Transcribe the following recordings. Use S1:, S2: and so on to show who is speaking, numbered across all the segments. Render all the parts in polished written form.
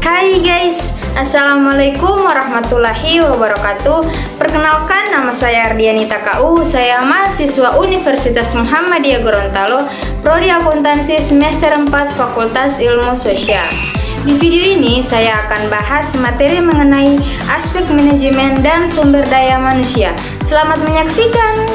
S1: Hai guys, Assalamualaikum warahmatullahi wabarakatuh. Perkenalkan, nama saya Ardianita KU. Saya mahasiswa Universitas Muhammadiyah Gorontalo, Prodi Akuntansi semester 4 Fakultas Ilmu Sosial. Di video ini saya akan bahas materi mengenai aspek manajemen dan sumber daya manusia. Selamat menyaksikan.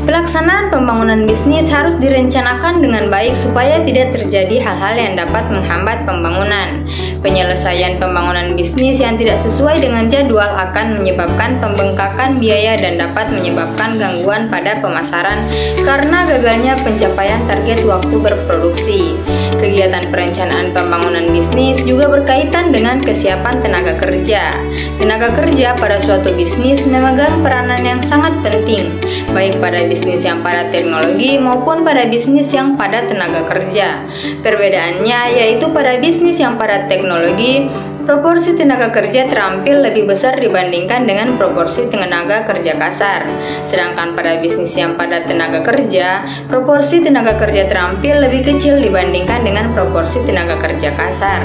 S1: Pelaksanaan pembangunan bisnis harus direncanakan dengan baik supaya tidak terjadi hal-hal yang dapat menghambat pembangunan. Penyelesaian pembangunan bisnis yang tidak sesuai dengan jadwal akan menyebabkan pembengkakan biaya dan dapat menyebabkan gangguan pada pemasaran karena gagalnya pencapaian target waktu berproduksi. Kegiatan perencanaan pembangunan bisnis juga berkaitan dengan kesiapan tenaga kerja. Tenaga kerja pada suatu bisnis memegang peranan yang sangat penting, baik pada bisnis yang pada teknologi maupun pada bisnis yang pada tenaga kerja. Perbedaannya yaitu pada bisnis yang pada teknologi, proporsi tenaga kerja terampil lebih besar dibandingkan dengan proporsi tenaga kerja kasar. Sedangkan pada bisnis yang pada tenaga kerja, proporsi tenaga kerja terampil lebih kecil dibandingkan dengan proporsi tenaga kerja kasar.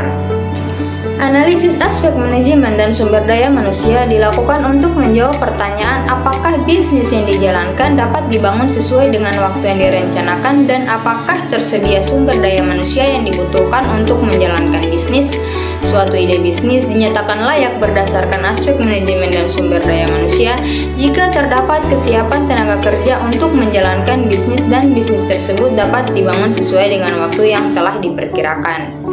S1: Analisis aspek manajemen dan sumber daya manusia dilakukan untuk menjawab pertanyaan apakah bisnis yang dijalankan dapat dibangun sesuai dengan waktu yang direncanakan dan apakah tersedia sumber daya manusia yang dibutuhkan untuk menjalankan bisnis. Suatu ide bisnis dinyatakan layak berdasarkan aspek manajemen dan sumber daya manusia jika terdapat kesiapan tenaga kerja untuk menjalankan bisnis dan bisnis tersebut dapat dibangun sesuai dengan waktu yang telah diperkirakan.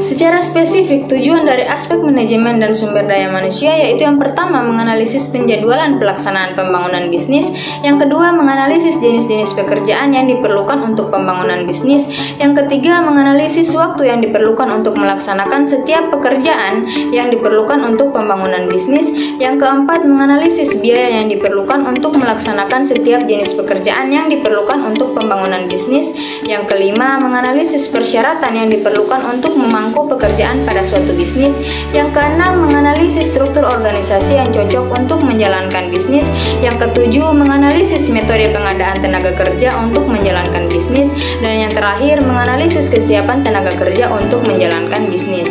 S1: Secara spesifik, tujuan dari aspek manajemen dan sumber daya manusia yaitu yang pertama menganalisis penjadwalan pelaksanaan pembangunan bisnis, yang kedua menganalisis jenis-jenis pekerjaan yang diperlukan untuk pembangunan bisnis, yang ketiga menganalisis waktu yang diperlukan untuk melaksanakan setiap pekerjaan yang diperlukan untuk pembangunan bisnis, yang keempat menganalisis biaya yang diperlukan untuk melaksanakan setiap jenis pekerjaan yang diperlukan untuk pembangunan bisnis, yang kelima menganalisis persyaratan yang diperlukan untuk memangku pekerjaan pada suatu bisnis, yang keenam menganalisis struktur organisasi yang cocok untuk menjalankan bisnis, yang ketujuh menganalisis metode pengadaan tenaga kerja untuk menjalankan bisnis, dan yang terakhir menganalisis kesiapan tenaga kerja untuk menjalankan bisnis.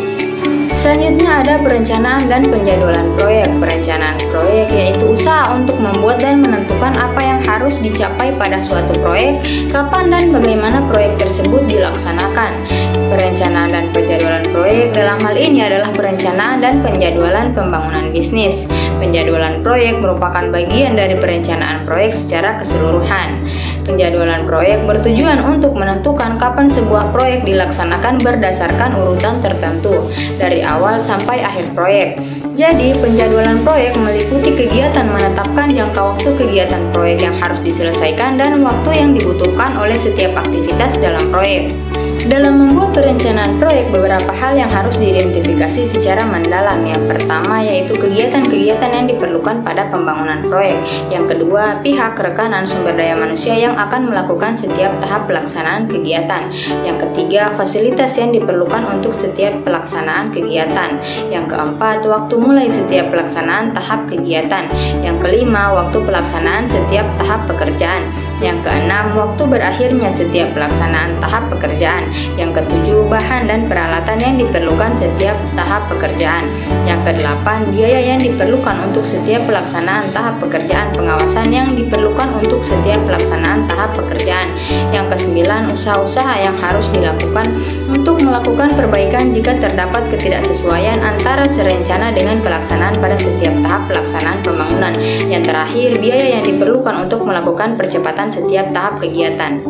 S1: Selanjutnya ada perencanaan dan penjadwalan proyek. Perencanaan proyek yaitu usaha untuk membuat dan menentukan apa yang harus dicapai pada suatu proyek, kapan dan bagaimana proyek tersebut dilaksanakan. Perencanaan dan penjadwalan proyek dalam hal ini adalah perencanaan dan penjadwalan pembangunan bisnis. Penjadwalan proyek merupakan bagian dari perencanaan proyek secara keseluruhan. Penjadwalan proyek bertujuan untuk menentukan kapan sebuah proyek dilaksanakan berdasarkan urutan tertentu dari awal sampai akhir proyek. Jadi, penjadwalan proyek meliputi kegiatan menetapkan jangka waktu kegiatan proyek yang harus diselesaikan dan waktu yang dibutuhkan oleh setiap aktivitas dalam proyek. Dalam membuat perencanaan proyek, beberapa hal yang harus diidentifikasi secara mendalam. Yang pertama yaitu kegiatan-kegiatan yang diperlukan pada pembangunan proyek. Yang kedua, pihak rekanan sumber daya manusia yang akan melakukan setiap tahap pelaksanaan kegiatan. Yang ketiga, fasilitas yang diperlukan untuk setiap pelaksanaan kegiatan. Yang keempat, waktu mulai setiap pelaksanaan tahap kegiatan. Yang kelima, waktu pelaksanaan setiap tahap pekerjaan. Yang keenam, waktu berakhirnya setiap pelaksanaan tahap pekerjaan. Yang ketujuh, bahan dan peralatan yang diperlukan setiap tahap pekerjaan. Yang kedelapan, biaya yang diperlukan untuk setiap pelaksanaan tahap pekerjaan, pengawasan yang diperlukan untuk setiap pelaksanaan tahap pekerjaan. Yang kesembilan, usaha-usaha yang harus dilakukan untuk melakukan perbaikan jika terdapat ketidaksesuaian antara serencana dengan pelaksanaan pada setiap tahap pelaksanaan pembangunan. Yang terakhir, biaya yang diperlukan untuk melakukan percepatan setiap tahap kegiatan.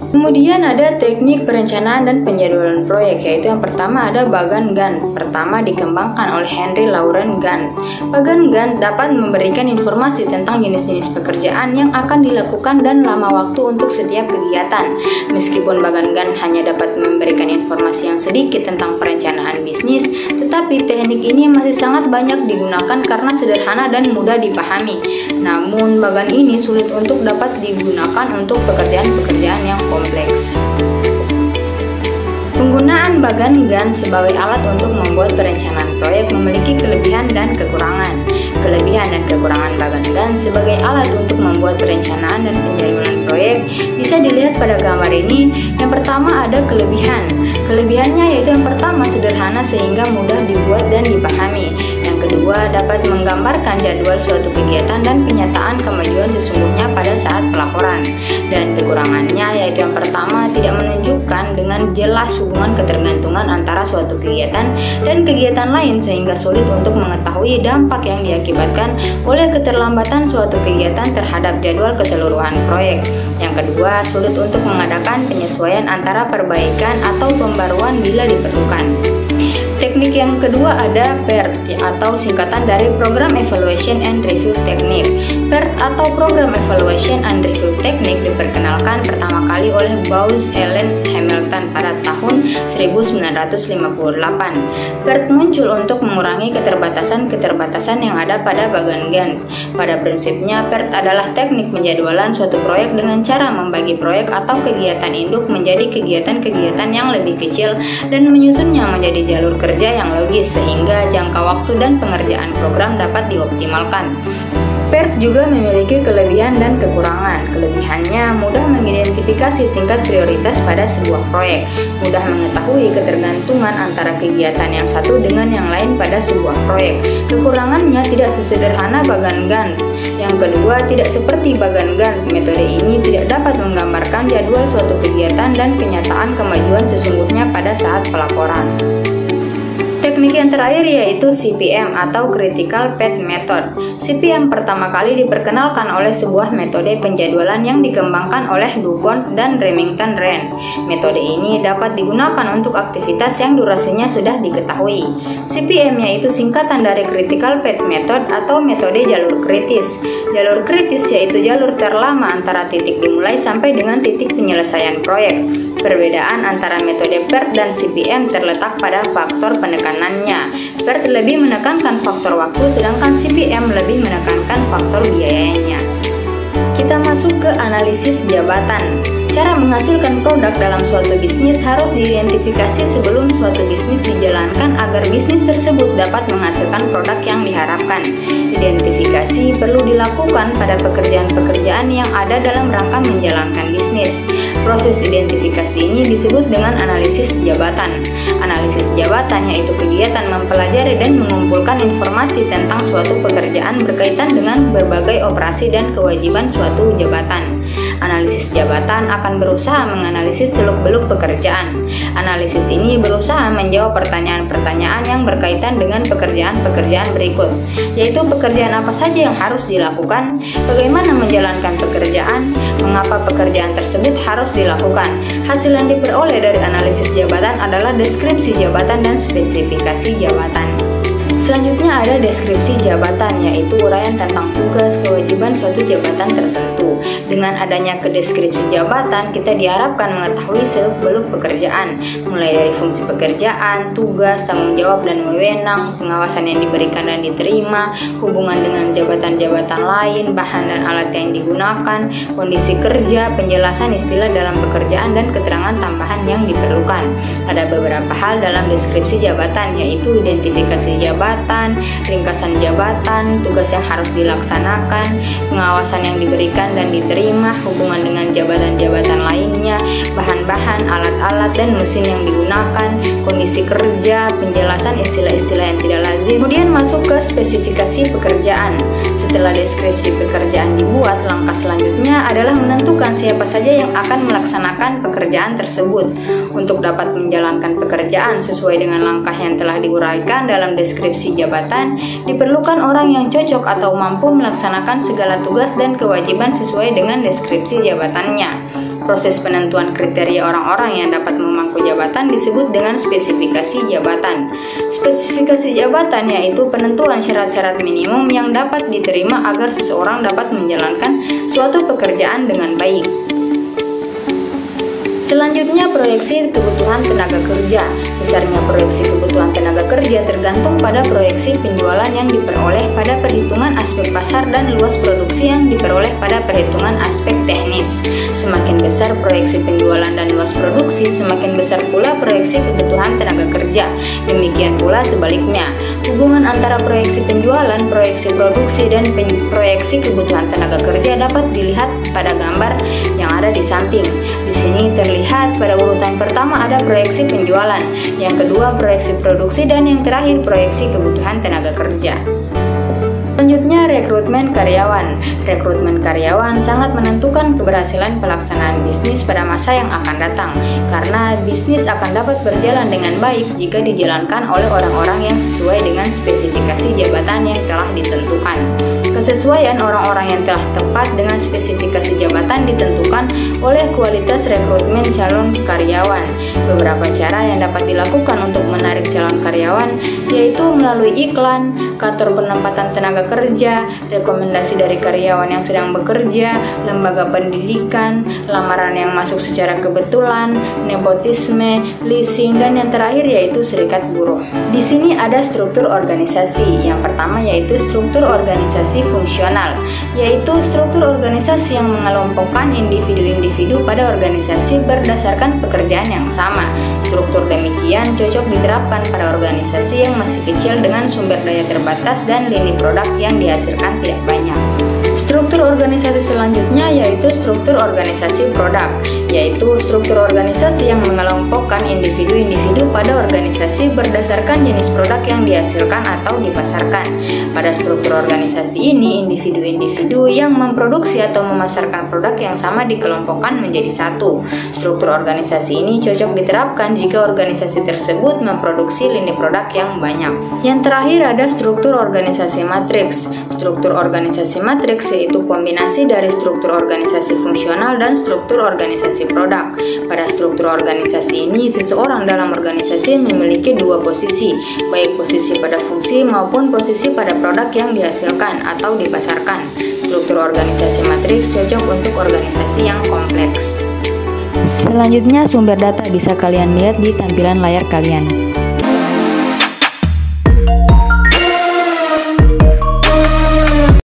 S1: Kemudian ada teknik perencanaan dan penjadwalan proyek, yaitu yang pertama ada Bagan Gantt. Pertama dikembangkan oleh Henry Laurent Gantt. Bagan Gantt dapat memberikan informasi tentang jenis-jenis pekerjaan yang akan dilakukan dan lama waktu untuk setiap kegiatan. Meskipun Bagan Gantt hanya dapat memberikan informasi yang sedikit tentang perencanaan bisnis, tetapi teknik ini masih sangat banyak digunakan karena sederhana dan mudah dipahami. Namun, bagan ini sulit untuk dapat digunakan untuk pekerjaan-pekerjaan yang kompleks. Penggunaan bagan Gantt sebagai alat untuk membuat perencanaan proyek memiliki kelebihan dan kekurangan. Kelebihan dan kekurangan bagan Gantt sebagai alat untuk membuat perencanaan dan penjadwalan proyek bisa dilihat pada gambar ini. Yang pertama ada kelebihan. Kelebihannya yaitu yang pertama sederhana sehingga mudah dibuat dan dipahami. Yang kedua dapat menggambarkan jadwal suatu kegiatan dan kenyataan kemajuan sesungguhnya pada saat pelaporan. Dan kekurangannya yaitu yang pertama tidak menunjukkan dengan jelas hubungan ketergantungan antara suatu kegiatan dan kegiatan lain sehingga sulit untuk mengetahui dampak yang diakibatkan oleh keterlambatan suatu kegiatan terhadap jadwal keseluruhan proyek. Yang kedua, sulit untuk mengadakan penyesuaian antara perbaikan atau pembaruan bila diperlukan. Teknik yang kedua ada PERT atau singkatan dari Program Evaluation and Review Technique. PERT atau Program Evaluation and Review Technique diperkenalkan pertama kali oleh Bowes Allen Hamilton pada tahun 1958. PERT muncul untuk mengurangi keterbatasan-keterbatasan yang ada pada bagan Gantt. Pada prinsipnya, PERT adalah teknik penjadwalan suatu proyek dengan cara membagi proyek atau kegiatan induk menjadi kegiatan-kegiatan yang lebih kecil dan menyusunnya menjadi jalur kerja yang logis sehingga jangka waktu dan pengerjaan program dapat dioptimalkan. PERT juga memiliki kelebihan dan kekurangan. Kelebihannya mudah mengidentifikasi tingkat prioritas pada sebuah proyek, mudah mengetahui ketergantungan antara kegiatan yang satu dengan yang lain pada sebuah proyek. Kekurangannya tidak sesederhana bagan Gantt. Yang kedua, tidak seperti bagan Gantt, metode ini tidak dapat menggambarkan jadwal suatu kegiatan dan kenyataan kemajuan sesungguhnya pada saat pelaporan. Teknik yang terakhir yaitu CPM atau Critical Path Method. CPM pertama kali diperkenalkan oleh sebuah metode penjadwalan yang dikembangkan oleh DuPont dan Remington Rand. Metode ini dapat digunakan untuk aktivitas yang durasinya sudah diketahui. CPM yaitu singkatan dari Critical Path Method atau metode jalur kritis. Jalur kritis yaitu jalur terlama antara titik dimulai sampai dengan titik penyelesaian proyek. Perbedaan antara metode PERT dan CPM terletak pada faktor penekanannya. PERT lebih menekankan faktor waktu, sedangkan CPM lebih menekankan faktor biayanya. Kita masuk ke analisis jabatan. Cara menghasilkan produk dalam suatu bisnis harus diidentifikasi sebelum suatu bisnis dijalankan agar bisnis tersebut dapat menghasilkan produk yang diharapkan. Identifikasi perlu dilakukan pada pekerjaan-pekerjaan yang ada dalam rangka menjalankan bisnis. Proses identifikasi ini disebut dengan analisis jabatan. Analisis jabatan yaitu kegiatan mempelajari dan mengumpulkan informasi tentang suatu pekerjaan berkaitan dengan berbagai operasi dan kewajiban suatu jabatan. Analisis jabatan akan berusaha menganalisis seluk-beluk pekerjaan. Analisis ini berusaha menjawab pertanyaan-pertanyaan yang berkaitan dengan pekerjaan-pekerjaan berikut, yaitu pekerjaan apa saja yang harus dilakukan, bagaimana menjalankan pekerjaan, mengapa pekerjaan tersebut harus dilakukan. Hasil yang diperoleh dari analisis jabatan adalah deskripsi jabatan dan spesifikasi jabatan. Selanjutnya ada deskripsi jabatan, yaitu uraian tentang tugas kewajiban suatu jabatan tertentu. Dengan adanya deskripsi jabatan, kita diharapkan mengetahui seluk-beluk pekerjaan, mulai dari fungsi pekerjaan, tugas, tanggung jawab dan wewenang, pengawasan yang diberikan dan diterima, hubungan dengan jabatan-jabatan lain, bahan dan alat yang digunakan, kondisi kerja, penjelasan istilah dalam pekerjaan dan keterangan tambahan yang diperlukan. Ada beberapa hal dalam deskripsi jabatan, yaitu identifikasi jabatan, ringkasan jabatan, tugas yang harus dilaksanakan, pengawasan yang diberikan dan diterima, hubungan dengan jabatan-jabatan lainnya, bahan-bahan, alat-alat dan mesin yang digunakan, kondisi kerja, penjelasan istilah-istilah yang tidak lazim. Kemudian masuk ke spesifikasi pekerjaan. Setelah deskripsi pekerjaan dibuat, langkah selanjutnya adalah menentukan siapa saja yang akan melaksanakan pekerjaan tersebut. Untuk dapat menjalankan pekerjaan sesuai dengan langkah yang telah diuraikan dalam deskripsi jabatan, diperlukan orang yang cocok atau mampu melaksanakan segala tugas dan kewajiban sesuai dengan deskripsi jabatannya. Proses penentuan kriteria orang-orang yang dapat memangku jabatan disebut dengan spesifikasi jabatan. Spesifikasi jabatan yaitu penentuan syarat-syarat minimum yang dapat diterima agar seseorang dapat menjalankan suatu pekerjaan dengan baik. Selanjutnya, proyeksi kebutuhan tenaga kerja. Besarnya proyeksi kebutuhan tenaga kerja tergantung pada proyeksi penjualan yang diperoleh pada perhitungan aspek pasar dan luas produksi yang diperoleh pada perhitungan aspek teknis. Semakin besar proyeksi penjualan dan luas produksi, semakin besar pula proyeksi kebutuhan tenaga kerja. Demikian pula sebaliknya. Hubungan antara proyeksi penjualan, proyeksi produksi, dan proyeksi kebutuhan tenaga kerja dapat dilihat pada gambar yang ada di samping. Di sini terlihat pada urutan pertama ada proyeksi penjualan, yang kedua proyeksi produksi, dan yang terakhir proyeksi kebutuhan tenaga kerja. Selanjutnya, rekrutmen karyawan. Rekrutmen karyawan sangat menentukan keberhasilan pelaksanaan bisnis pada masa yang akan datang, karena bisnis akan dapat berjalan dengan baik jika dijalankan oleh orang-orang yang sesuai dengan spesifikasi jabatan yang telah ditentukan. Kesesuaian orang-orang yang telah tepat dengan spesifikasi jabatan ditentukan oleh kualitas rekrutmen calon karyawan. Beberapa cara yang dapat dilakukan untuk menarik calon karyawan yaitu melalui iklan, kantor penempatan tenaga kerja, rekomendasi dari karyawan yang sedang bekerja, lembaga pendidikan, lamaran yang masuk secara kebetulan, nepotisme, leasing, dan yang terakhir yaitu serikat buruh. Di sini ada struktur organisasi. Yang pertama yaitu struktur organisasi fungsional, yaitu struktur organisasi yang mengelompokkan individu-individu pada organisasi berdasarkan pekerjaan yang sama. Struktur demikian cocok diterapkan pada organisasi yang masih kecil dengan sumber daya terbatas dan lini produk yang dihasilkan tidak banyak. Struktur organisasi selanjutnya yaitu struktur organisasi produk, yaitu struktur organisasi yang mengelompokkan individu-individu pada organisasi berdasarkan jenis produk yang dihasilkan atau dipasarkan. Pada struktur organisasi ini, individu-individu yang memproduksi atau memasarkan produk yang sama dikelompokkan menjadi satu. Struktur organisasi ini cocok diterapkan jika organisasi tersebut memproduksi lini produk yang banyak. Yang terakhir ada struktur organisasi matriks. Struktur organisasi matriks yaitu kombinasi dari struktur organisasi fungsional dan struktur organisasi produk. Pada struktur organisasi ini, seseorang dalam organisasi memiliki dua posisi, baik posisi pada fungsi maupun posisi pada produk yang dihasilkan atau dipasarkan. Struktur organisasi matriks cocok untuk organisasi yang kompleks. Selanjutnya, sumber data bisa kalian lihat di tampilan layar kalian.